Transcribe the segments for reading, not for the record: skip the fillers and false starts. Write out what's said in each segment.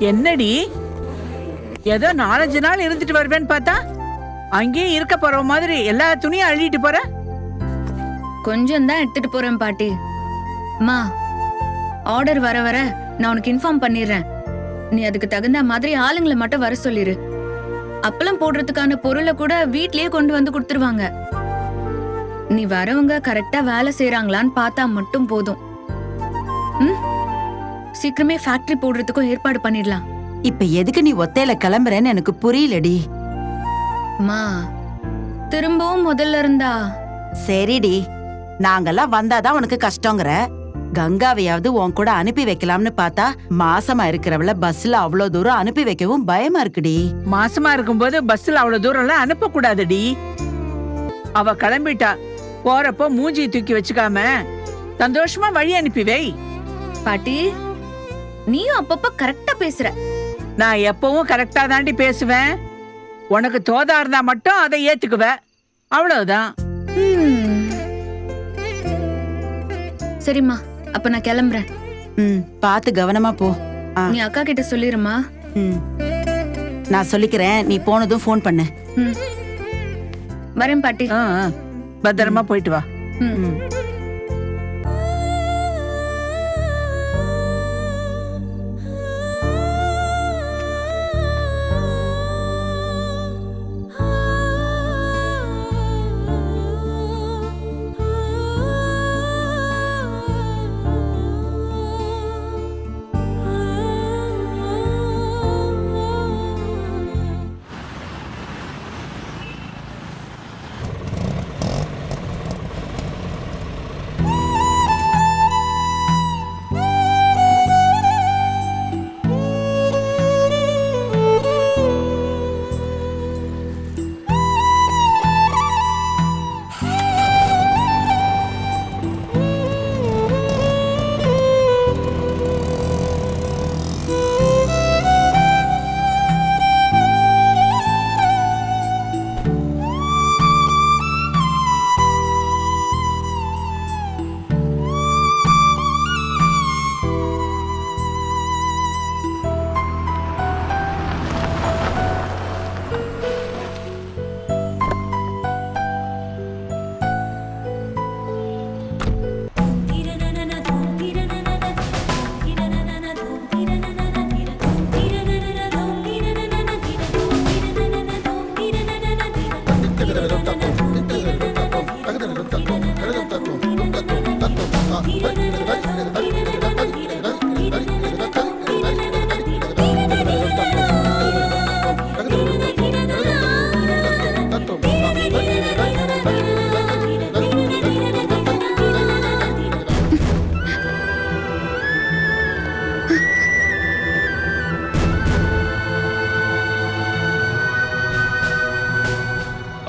என்னடி ஏதோ 4-5 நாள் இருந்துட்டு வருவேன்னு பார்த்தா அங்கேயே இருக்க போற மாதிரி எல்லா துணியும் அள்ளிட்டு போற. கொஞ்சம் தான் எடுத்துட்டு போறேன் பாட்டி. அம்மா, ஆர்டர் வர வர நான் உனக்கு இன்ஃபார்ம் பண்ணிடுறேன். நீ அதுக்கு தகுந்த மாதிரி ஆளுங்களை மட்டும் வர சொல்லிரு. அப்பளம் போடுறதுக்கான பொருளை கூட வீட்லயே கொண்டு வந்து கொடுத்துருவாங்க. நீ வரவங்க கரெக்டா வேலை செய்யறாங்களான்னு பார்த்தா மட்டும் போதும். சீக்கிரமே ஃபேக்டரி போடுறதுக்கும் ஏற்பாடு பண்ணிடலாம். இப்ப எதுக்கு நீ ஒத்தையில கிளம்புறேன்னு எனக்கு புரியலடி. மா, திரும்பவும் முதல்ல இருந்தா? சரிடி, நாங்கெல்லாம் வந்தாதான் உனக்கு கஷ்டங்கிற. கங்காவையாவது உன் கூட அனுப்பி வைக்கலாம்னு பார்த்தா மாசமா இருக்கிறவள பஸ்ல அவ்வளவு தூரம் அனுப்பி வைக்கவும் பயமா இருக்குடி. மாசமா இருக்கும்போது பஸ்ல அவ்வளவு தூரம் எல்லாம் அனுப்ப கூடாதுடி. அவ கிளம்பிட்டா, போறப்போ மூஞ்சி தூக்கி வச்சுக்காம சந்தோஷமா வழி அனுப்பி வை. பாட்டி, நீயும் அப்பப்ப கரெக்டா பேசுற. நான் எப்பவும் கரெக்டா தாண்டி பேசுவேன். உனக்கு தோதா இருந்தா மட்டும் அதை ஏத்துக்குவ, அவ்வளவுதான். சரிம்மா, அப்ப நான் கிளம்புறேன். பாத்து கவனமா போ. நீ அக்கா கிட்ட சொல்லிருமா? நான் சொல்லிக்கிறேன், நீ போனதும் ஃபோன் பண்ணு. வரேன் பாட்டி. பத்திரமா போயிட்டு வா.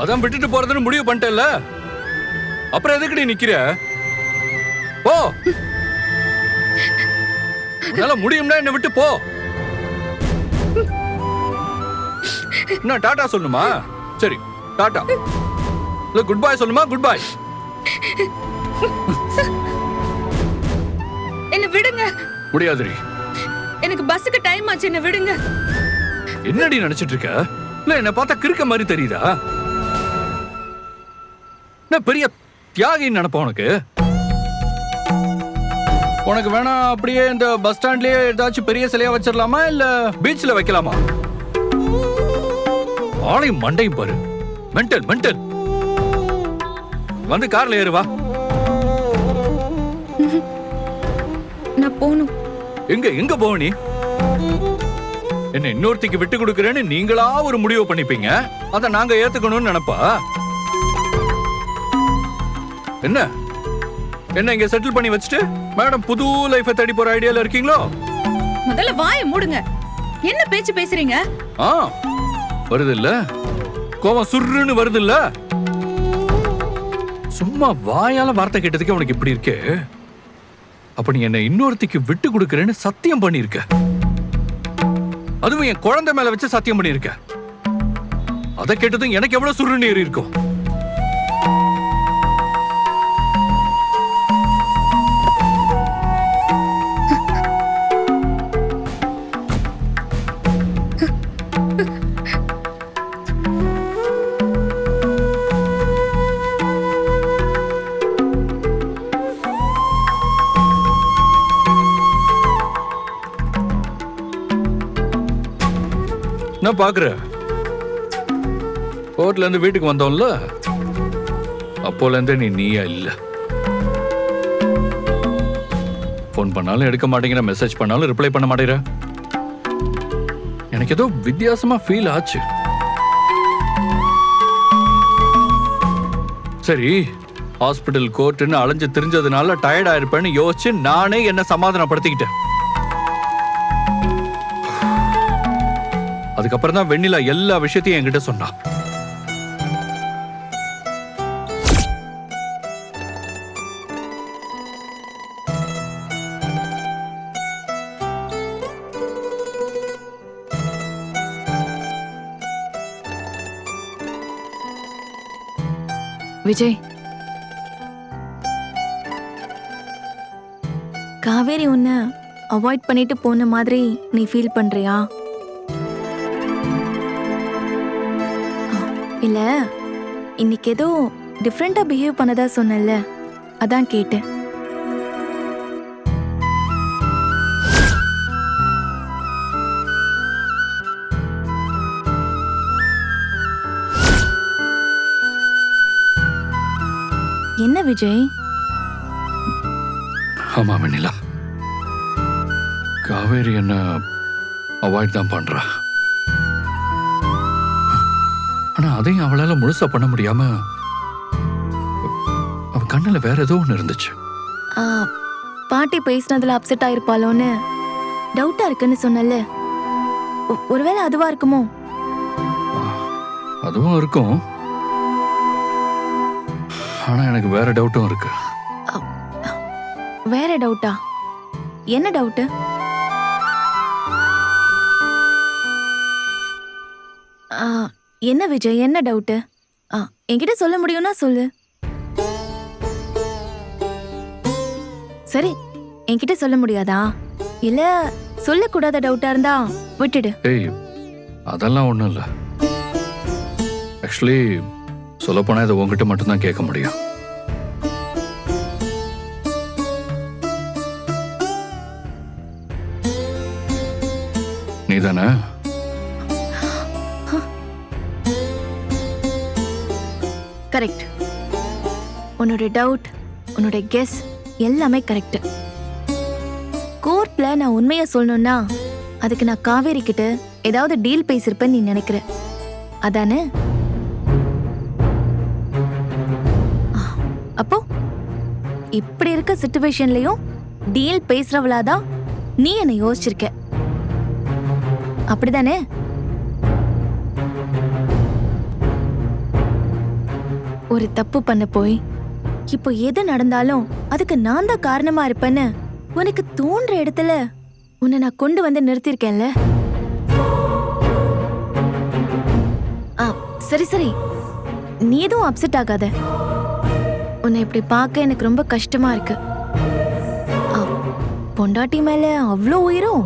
அதான் விட்டுட்டு போறதுன்னு முடிவு பண்ணிட்டேல்ல, அப்புறம் எதுக்குடி நிக்கிற? போ, உன்னால முடியும்னா என்ன விட்டு போ. என்ன டாடா சொல்லணுமா? சரி, டாடா. இல்ல குட் பை சொல்லணுமா? Good bye. என்ன விடுங்க. முடியாதுடி. எனக்கு பஸ்ஸுக்கு டைம் ஆச்சு, என்ன விடுங்க. என்னடி நினைச்சிட்டு இருக்க? இல்ல என்ன பார்த்தா கிறுக்க மாதிரி தெரியுதா? நான் பெரிய தியாகின்னு நினைப்பேன் உனக்கு. உனக்கு வேணா அப்படியே இந்த பஸ் ஸ்டாண்ட்லயே ஏதாச்சும் பெரிய சிலையா வச்சிடலாமா, இல்ல பீச்ல வைக்கலாமா? ஆளையும் மண்டையும் பாரு, மென்டல் மென்டல். வந்து கார்ல ஏறுவா. நான் போணும். எங்க எங்க போவ நீ? என்ன இன்னொருத்திக்கு விட்டு கொடுக்கறேன்னு நீங்களா ஒரு முடிவு பண்ணிப்பீங்க, அத நாங்க ஏத்துக்கணும்னு நினைப்பா? என்ன என்ன இங்க செட்டில் பண்ணி வச்சுட்டு மேடம் புது லைஃபை தேடி போற ஐடியால இருக்கீங்களோ? முதல்ல வாயை மூடுங்க. என்ன பேச்சு பேசுறீங்க? வருது இல்ல கோவம், சுருன்னு வருது இல்ல? சும்மா வாயால வார்த்தை கேட்டதுக்கு உனக்கு இப்படி இருக்கு. அப்ப நீ என்ன இன்னொருத்திக்கு விட்டு கொடுக்கறேன்னு சத்தியம் பண்ணிருக்க. அதுவும் என் குழந்தை மேல வச்சு சத்தியம் பண்ணிருக்க. அதை கேட்டதும் எனக்கு எவ்வளவு சுருன்னு ஏறி இருக்கும். தான் பாக்குற. கோர்ட்ல இருந்து வீட்டுக்கு வந்தோம்ல, அப்போல இருந்தே நீயா இல்ல. போன் பண்ணாலும் எடுக்க மாட்டேங்கிற, மெசேஜ் பண்ணாலும் ரிப்ளை பண்ண மாட்டேங்கிற. எனக்கு ஏதோ வித்தியாசமா ஃபீல் ஆச்சு. சரி, ஹாஸ்பிட்டல் கோர்ட்னு அலைஞ்சு திரிஞ்சதுனால டயர்ட் ஆயிருப்பேன்னு யோசிச்சு நானே என்ன சமாதானப்படுத்திக்கிட்டேன். அதுக்கப்புறம் தான் வெண்ணிலா எல்லா விஷயத்தையும் என்கிட்ட சொன்னா. விஜய், காவேரி உன்னை அவாய்ட் பண்ணிட்டு போன மாதிரி நீ ஃபீல் பண்றியா? இல்ல, இன்னைக்கு ஏதோ டிஃப்ரெண்டா பிஹேவ் பண்ணதா சொன்னல, அதான் கேட்டேன். என்ன விஜய்? ஆமா வெண்ணிலா, காவேரி என்ன அவாய்ட் தான் பண்றா. ஆனா அதையும் அவளால முழுசா பண்ண முடியாம அவ கண்ணுல வேற ஏதோ ஒண்ணு இருந்துச்சு. பாட்டி பேசினதுல அப்செட் ஆயிருப்பாளோன்னு டவுட்டா இருக்குன்னு சொன்னல, ஒருவேளை அதுவா இருக்குமோ? அதுவும் இருக்கும். ஆனா எனக்கு வேற டவுட்டும் இருக்கு. வேற டவுட்டா? என்ன டவுட்? என்ன விஜய், என்ன டவுட்? என்கிட்ட சொல்ல முடியும்னா சொல்லு. சரி, என்கிட்ட சொல்ல முடியாதா? இல்ல சொல்லக்கூடாத டவுட்டா இருந்தா விட்டுடு. ஏய், அதெல்லாம் ஒண்ணும் இல்ல. ஆக்சுவலி சொல்ல போனா இதை உங்ககிட்ட மட்டும்தான் கேட்க முடியும். நீதானே? கரெக்ட். உன்னோட டவுட், உன்னோட கெஸ் எல்லாமே கரெக்ட். கோர்ட்ல நான் உண்மையை சொல்லணும்னா அதுக்கு நான் காவேரி கிட்ட ஏதாவது டீல் பேசிருப்பேன்னு நீ நினைக்கிற, அதானே? அப்போ இப்படி இருக்க சிச்சுவேஷன்லயும் டீல் பேசுறவளாதான் நீ என்ன யோசிச்சிருக்க, அப்படிதானே? ஒரு தப்பு பண்ண போய் இப்போ எது நடந்தாலும் அதுக்கு நான் தான் காரணமா இருப்பேன்னு உனக்கு தோன்ற இடத்துல உன்னை நான் கொண்டு வந்து நிறுத்திருக்கேன்ல. சரி சரி, நீ எதுவும் அப்செட் ஆகாத. உன்னை இப்படி பார்க்க எனக்கு ரொம்ப கஷ்டமா இருக்கு. பொண்டாட்டி மேல அவ்வளோ உயிரும்